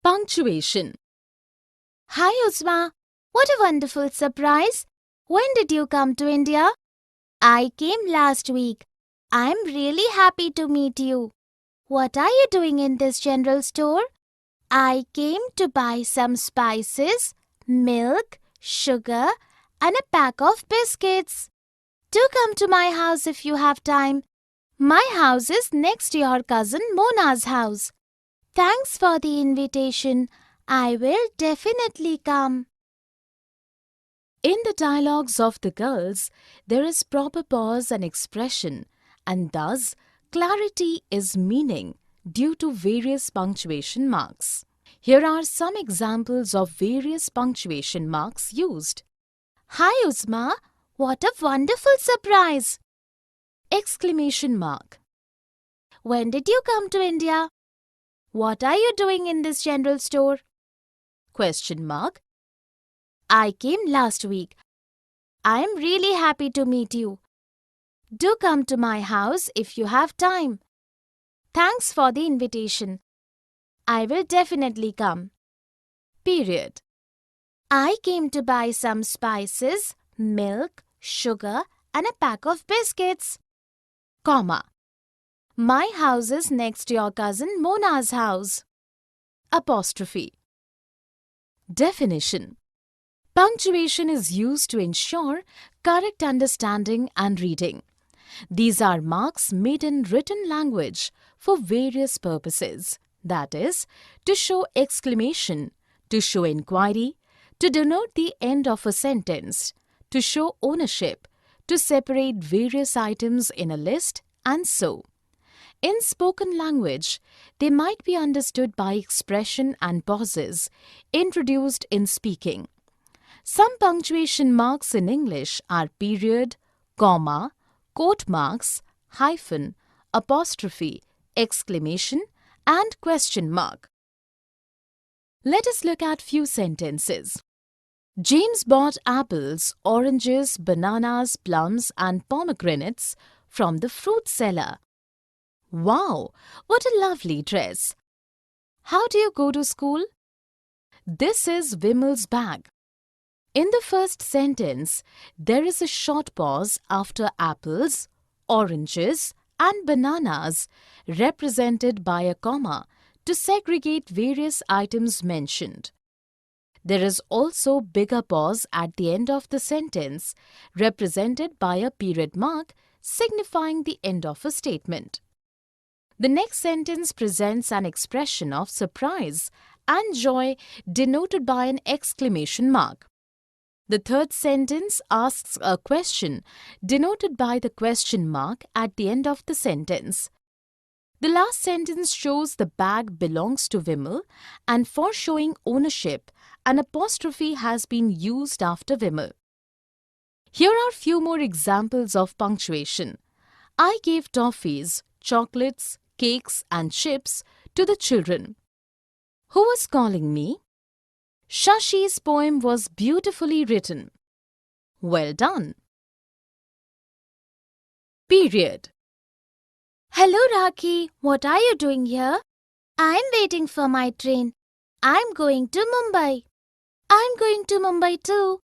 Punctuation. Hi Uzma, what a wonderful surprise. When did you come to India? I came last week. I'm really happy to meet you. What are you doing in this general store? I came to buy some spices, milk, sugar, and a pack of biscuits. Do come to my house if you have time. My house is next to your cousin Mona's house. Thanks for the invitation. I will definitely come. In the dialogues of the girls, there is proper pause and expression, and thus clarity is meaning due to various punctuation marks. Here are some examples of various punctuation marks used. Hi Uzma, what a wonderful surprise! Exclamation mark. When did you come to India? What are you doing in this general store? Question mark. I came last week. I am really happy to meet you. Do come to my house if you have time. Thanks for the invitation. I will definitely come. Period. I came to buy some spices, milk, sugar, and a pack of biscuits. Comma. My house is next to your cousin Mona's house. Apostrophe. Definition. Punctuation is used to ensure correct understanding and reading. These are marks made in written language for various purposes, that is, to show exclamation, to show inquiry, to denote the end of a sentence, to show ownership, to separate various items in a list, and so. In spoken language, they might be understood by expression and pauses introduced in speaking. Some punctuation marks in English are period, comma, quote marks, hyphen, apostrophe, exclamation, and question mark. Let us look at few sentences. James bought apples, oranges, bananas, plums, and pomegranates from the fruit seller. Wow, what a lovely dress! How do you go to school? This is Vimal's bag. In the first sentence, there is a short pause after apples, oranges, and bananas, represented by a comma, to segregate various items mentioned. There is also bigger pause at the end of the sentence, represented by a period mark, signifying the end of a statement. The next sentence presents an expression of surprise and joy denoted by an exclamation mark. The third sentence asks a question denoted by the question mark at the end of the sentence. The last sentence shows the bag belongs to Vimal, and for showing ownership, an apostrophe has been used after Vimal. Here are few more examples of punctuation. I gave toffees, chocolates, cakes and chips to the children. Who was calling me? Shashi's poem was beautifully written. Well done. Period. Hello Rakhi, what are you doing here? I'm waiting for my train. I'm going to Mumbai. I'm going to Mumbai too.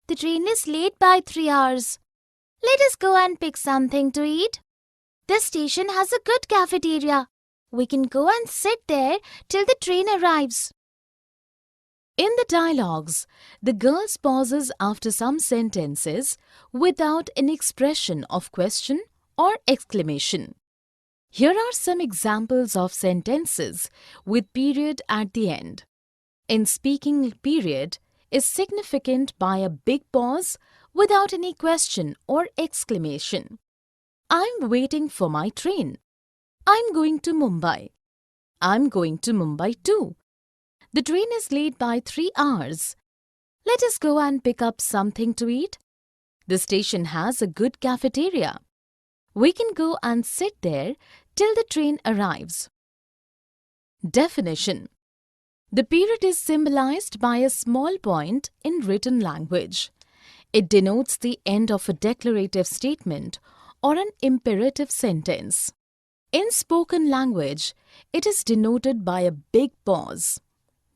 The train is late by 3 hours. Let us go and pick something to eat. This station has a good cafeteria. We can go and sit there till the train arrives. In the dialogues, the girls pauses after some sentences without an expression of question or exclamation. Here are some examples of sentences with period at the end. In speaking, period is significant by a big pause without any question or exclamation. I'm waiting for my train. I'm going to Mumbai. I'm going to Mumbai too. The train is late by 3 hours. Let us go and pick up something to eat. The station has a good cafeteria. We can go and sit there till the train arrives. Definition. The period is symbolized by a small point in written language. It denotes the end of a declarative statement or an imperative sentence. In spoken language, it is denoted by a big pause.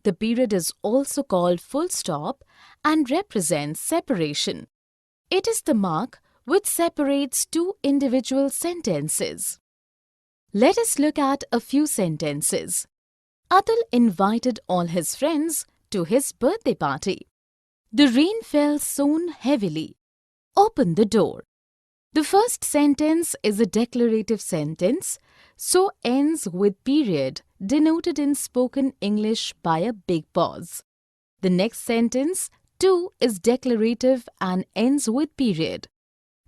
The period is also called full stop and represents separation. It is the mark which separates two individual sentences. Let us look at a few sentences. Atul invited all his friends to his birthday party. The rain fell soon heavily. Open the door. The first sentence is a declarative sentence, so ends with period denoted in spoken English by a big pause. The next sentence, too, is declarative and ends with period.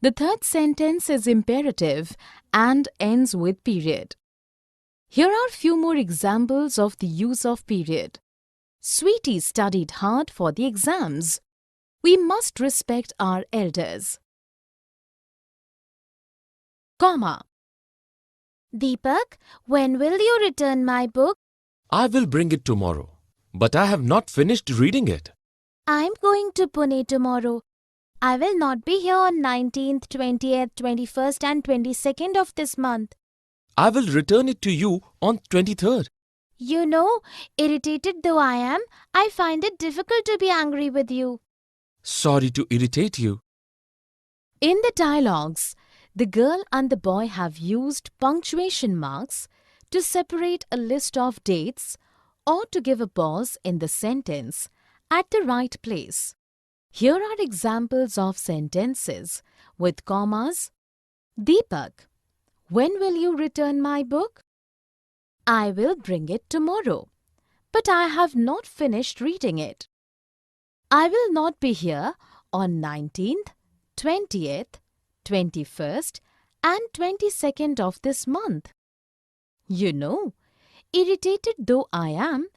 The third sentence is imperative and ends with period. Here are few more examples of the use of period. Sweetie studied hard for the exams. We must respect our elders. Comma. Deepak, when will you return my book? I will bring it tomorrow, but I have not finished reading it. I'm going to Pune tomorrow. I will not be here on 19th, 20th, 21st and 22nd of this month. I will return it to you on 23rd. You know, irritated though I am, I find it difficult to be angry with you. Sorry to irritate you. In the dialogues, the girl and the boy have used punctuation marks to separate a list of dates or to give a pause in the sentence at the right place. Here are examples of sentences with commas. Deepak, when will you return my book? I will bring it tomorrow, but I have not finished reading it. I will not be here on 19th, 20th, 21st and 22nd of this month. You know, irritated though I am,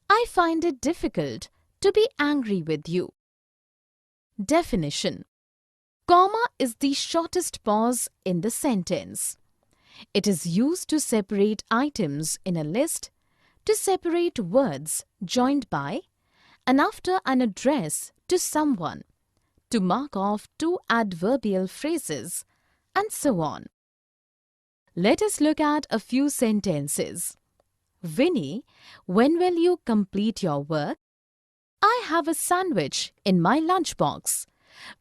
I find it difficult to be angry with you. Definition. Comma is the shortest pause in the sentence. It is used to separate items in a list, to separate words joined by and after an address to someone, to mark off two adverbial phrases, and so on. Let us look at a few sentences. Vinny, when will you complete your work? I have a sandwich in my lunchbox,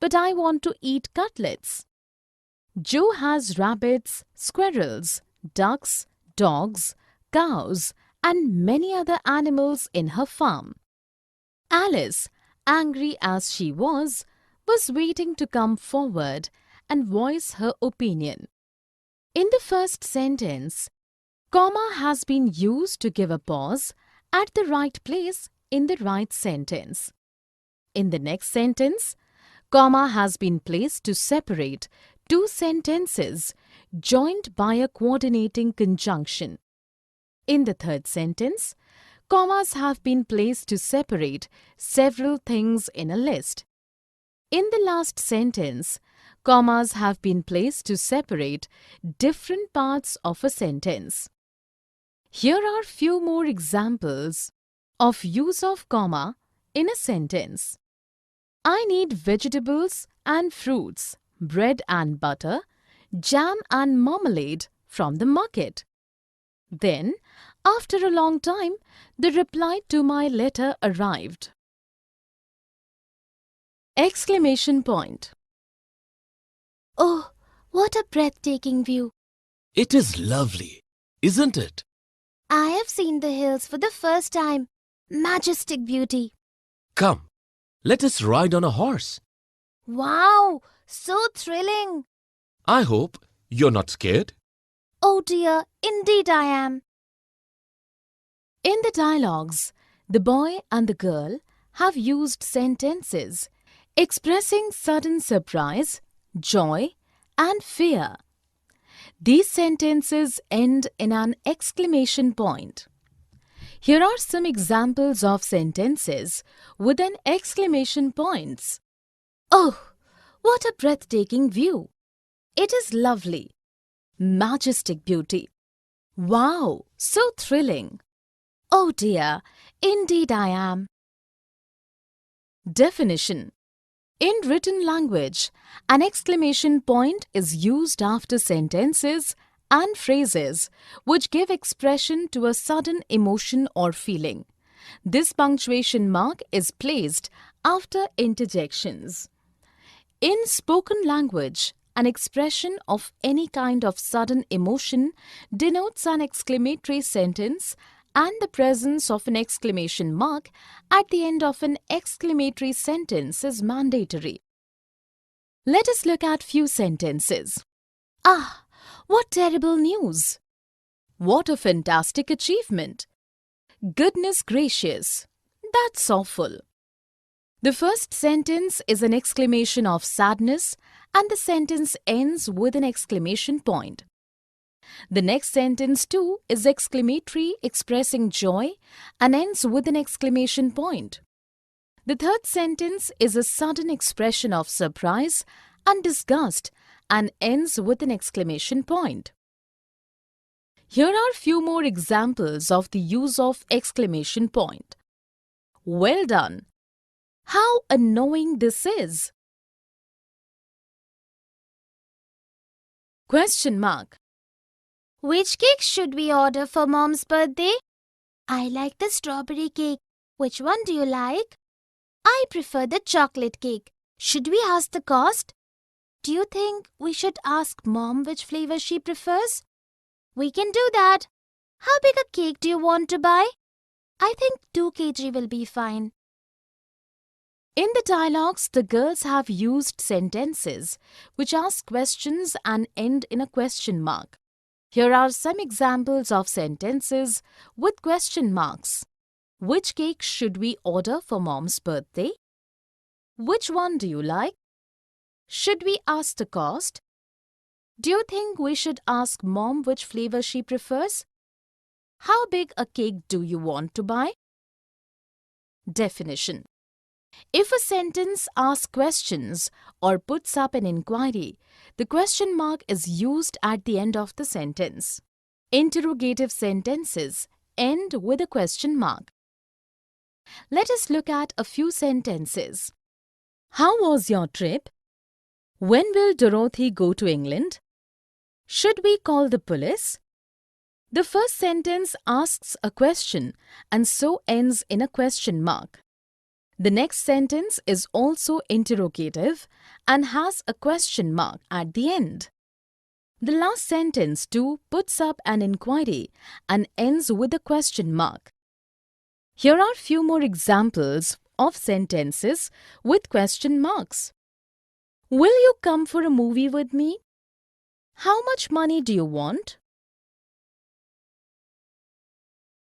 but I want to eat cutlets. Joe has rabbits, squirrels, ducks, dogs, cows, and many other animals in her farm. Alice, angry as she was waiting to come forward and voice her opinion. In the first sentence, comma has been used to give a pause at the right place in the right sentence. In the next sentence, comma has been placed to separate two sentences joined by a coordinating conjunction. In the third sentence, commas have been placed to separate several things in a list. In the last sentence, commas have been placed to separate different parts of a sentence. Here are few more examples of use of comma in a sentence. I need vegetables and fruits, bread and butter, jam and marmalade from the market. Then, after a long time, the reply to my letter arrived. Exclamation point. Oh, what a breathtaking view! It is lovely, isn't it? I have seen the hills for the first time. Majestic beauty. Come, let us ride on a horse. Wow, so thrilling. I hope you're not scared. Oh dear, indeed I am. In the dialogues, the boy and the girl have used sentences expressing sudden surprise, joy, and fear. These sentences end in an exclamation point. Here are some examples of sentences with an exclamation points. Oh, what a breathtaking view! It is lovely. Majestic beauty. Wow, so thrilling. Oh dear, indeed I am. Definition. In written language, an exclamation point is used after sentences and phrases which give expression to a sudden emotion or feeling, This punctuation mark is placed after interjections. In spoken language, an expression of any kind of sudden emotion denotes an exclamatory sentence, and the presence of an exclamation mark at the end of an exclamatory sentence is mandatory. Let us look at few sentences. Ah, what terrible news! What a fantastic achievement! Goodness gracious, that's awful. The first sentence is an exclamation of sadness, and the sentence ends with an exclamation point. The next sentence too is exclamatory, expressing joy, and ends with an exclamation point. The third sentence is a sudden expression of surprise and disgust and ends with an exclamation point. Here are few more examples of the use of exclamation point. Well done! How annoying this is! Question mark. Which cake should we order for Mom's birthday? I like the strawberry cake. Which one do you like? I prefer the chocolate cake. Should we ask the cost? Do you think we should ask Mom which flavor she prefers? We can do that. How big a cake do you want to buy? I think 2 kg will be fine. In the dialogues, the girls have used sentences which ask questions and end in a question mark. Here are some examples of sentences with question marks. Which cake should we order for Mom's birthday? Which one do you like? Should we ask the cost? Do you think we should ask Mom which flavor she prefers? How big a cake do you want to buy? Definition. If a sentence asks questions or puts up an inquiry, the question mark is used at the end of the sentence. Interrogative sentences end with a question mark. Let us look at a few sentences. How was your trip? When will Dorothy go to England? Should we call the police? The first sentence asks a question and so ends in a question mark. The next sentence is also interrogative and has a question mark at the end. The last sentence too puts up an inquiry and ends with a question mark. Here are few more examples of sentences with question marks. Will you come for a movie with me? How much money do you want?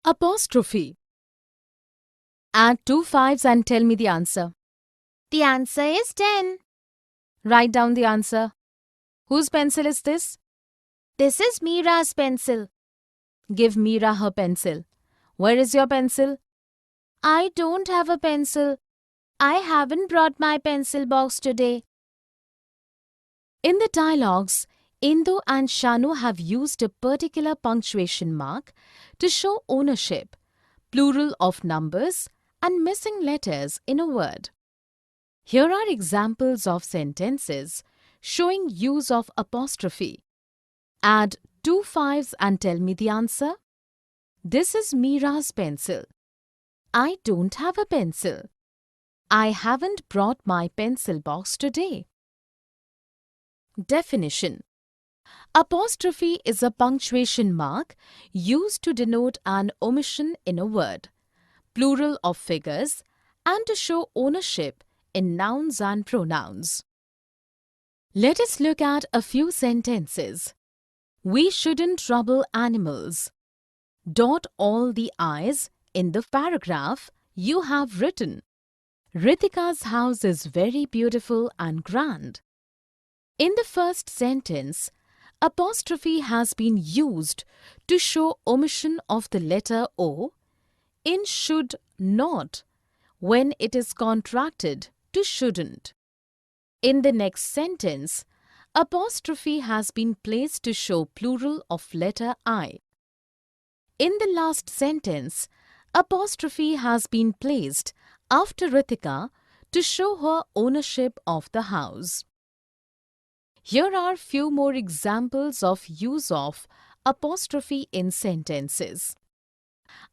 Apostrophe. Add 2 5s and tell me the answer. The answer is 10. Write down the answer. Whose pencil is this? This is Meera's pencil. Give Meera her pencil. Where is your pencil? I don't have a pencil. I haven't brought my pencil box today. In the dialogues, Indu and Shanu have used a particular punctuation mark to show ownership, plural of numbers, and missing letters in a word. Here are examples of sentences showing use of apostrophe. Add 2 5s and tell me the answer. This is Meera's pencil. I don't have a pencil. I haven't brought my pencil box today. Definition. Apostrophe is a punctuation mark used to denote an omission in a word, plural of figures, and to show ownership in nouns and pronouns. Let us look at a few sentences. We shouldn't trouble animals. Dot all the I's in the paragraph you have written. Ritika's house is very beautiful and grand. In the first sentence, apostrophe has been used to show omission of the letter O in should not when it is contracted to shouldn't. In the next sentence, apostrophe has been placed to show plural of letter I. In the last sentence, apostrophe has been placed after Ritika to show her ownership of the house. Here are few more examples of use of apostrophe in sentences.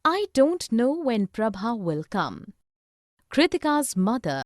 I don't know when Prabha will come. Kritika's mother